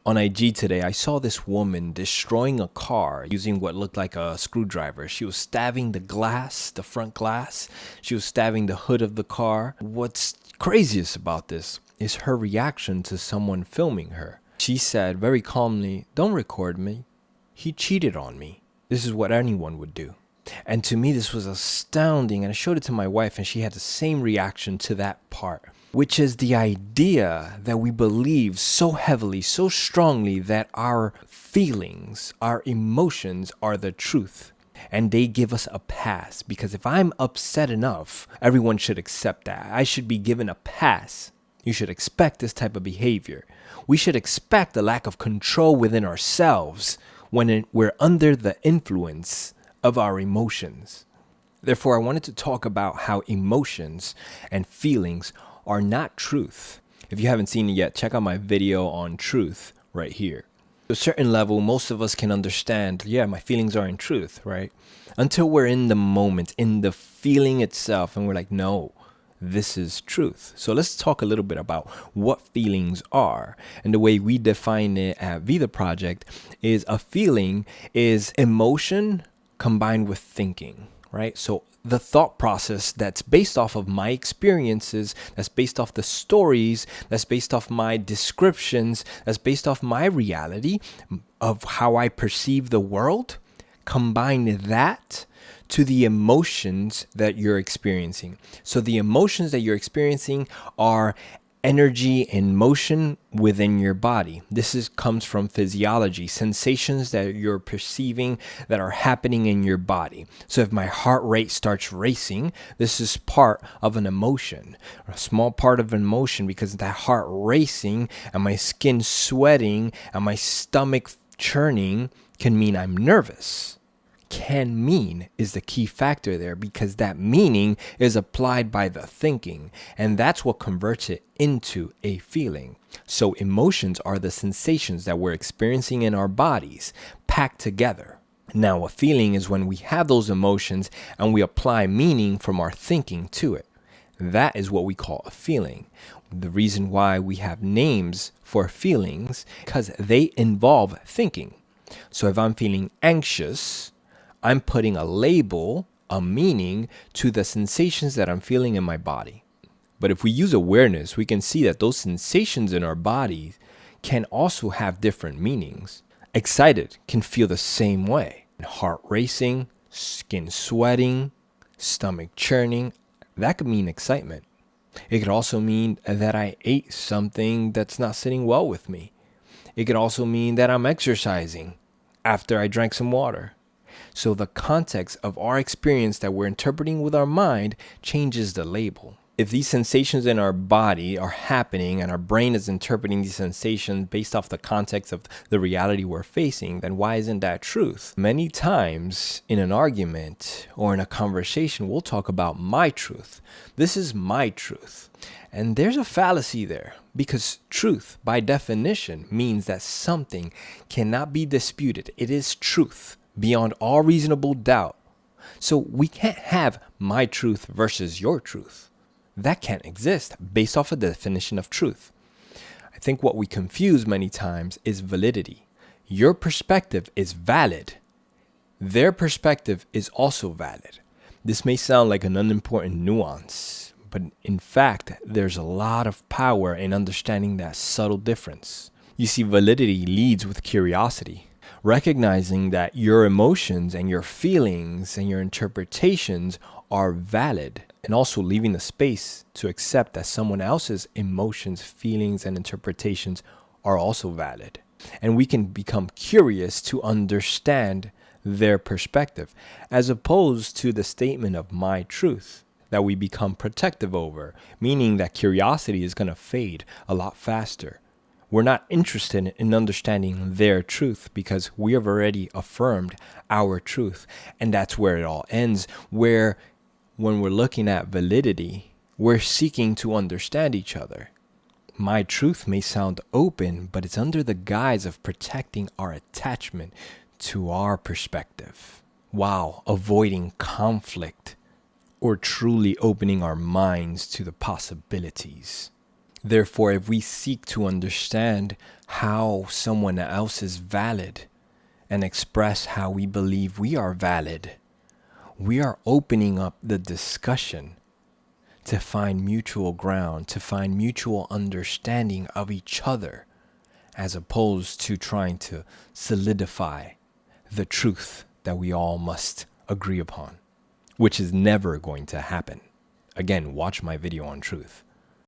On IG today, I saw this woman destroying a car using what looked like a screwdriver. She was stabbing the glass, the front glass. She was stabbing the hood of the car. What's craziest about this is her reaction to someone filming her. She said very calmly, "Don't record me. He cheated on me." This is what anyone would do. And to me, this was astounding. And I showed it to my wife, and she had the same reaction to that part, which is the idea that we believe so heavily, so strongly that our feelings, our emotions are the truth. And they give us a pass, because if I'm upset enough, everyone should accept that. I should be given a pass. You should expect this type of behavior. We should expect a lack of control within ourselves when we're under the influence of our emotions. Therefore, I wanted to talk about how emotions and feelings are not truth. If you haven't seen it yet, check out my video on truth right here. To a certain level, most of us can understand, yeah, my feelings are in truth, right? Until we're in the moment, in the feeling itself, and we're like, no, this is truth. So let's talk a little bit about what feelings are. And the way we define it at Vida Project is a feeling is emotion combined with thinking, right? So the thought process that's based off of my experiences, that's based off the stories, that's based off my descriptions, that's based off my reality of how I perceive the world, combine that to the emotions that you're experiencing. So the emotions that you're experiencing are energy in motion within your body. This comes from physiology, sensations that you're perceiving that are happening in your body. So if my heart rate starts racing, this is part of an emotion, a small part of an emotion, because that heart racing and my skin sweating and my stomach churning can mean I'm nervous. Can mean is the key factor there, because that meaning is applied by the thinking, and that's what converts it into a feeling. So emotions are the sensations that we're experiencing in our bodies packed together. Now, a feeling is when we have those emotions and we apply meaning from our thinking to it. That is what we call a feeling. The reason why we have names for feelings, because they involve thinking. So if I'm feeling anxious, I'm putting a label, a meaning to the sensations that I'm feeling in my body. But if we use awareness, we can see that those sensations in our body can also have different meanings. Excited can feel the same way. Heart racing, skin sweating, stomach churning, that could mean excitement. It could also mean that I ate something that's not sitting well with me. It could also mean that I'm exercising after I drank some water. So the context of our experience that we're interpreting with our mind changes the label. If these sensations in our body are happening and our brain is interpreting these sensations based off the context of the reality we're facing, then why isn't that truth? Many times in an argument or in a conversation, we'll talk about my truth. This is my truth. And there's a fallacy there, because truth, by definition, means that something cannot be disputed. It is truth beyond all reasonable doubt. So we can't have my truth versus your truth. That can't exist based off of the definition of truth. I think what we confuse many times is validity. Your perspective is valid. Their perspective is also valid. This may sound like an unimportant nuance, but in fact, there's a lot of power in understanding that subtle difference. You see, validity leads with curiosity. Recognizing that your emotions and your feelings and your interpretations are valid, and also leaving the space to accept that someone else's emotions, feelings, and interpretations are also valid. And we can become curious to understand their perspective, as opposed to the statement of my truth that we become protective over, meaning that curiosity is going to fade a lot faster. We're not interested in understanding their truth because we have already affirmed our truth. And that's where it all ends, where when we're looking at validity, we're seeking to understand each other. My truth may sound open, but it's under the guise of protecting our attachment to our perspective, while avoiding conflict or truly opening our minds to the possibilities. Therefore, if we seek to understand how someone else is valid and express how we believe we are valid, we are opening up the discussion to find mutual ground, to find mutual understanding of each other, as opposed to trying to solidify the truth that we all must agree upon, which is never going to happen. Again, watch my video on truth.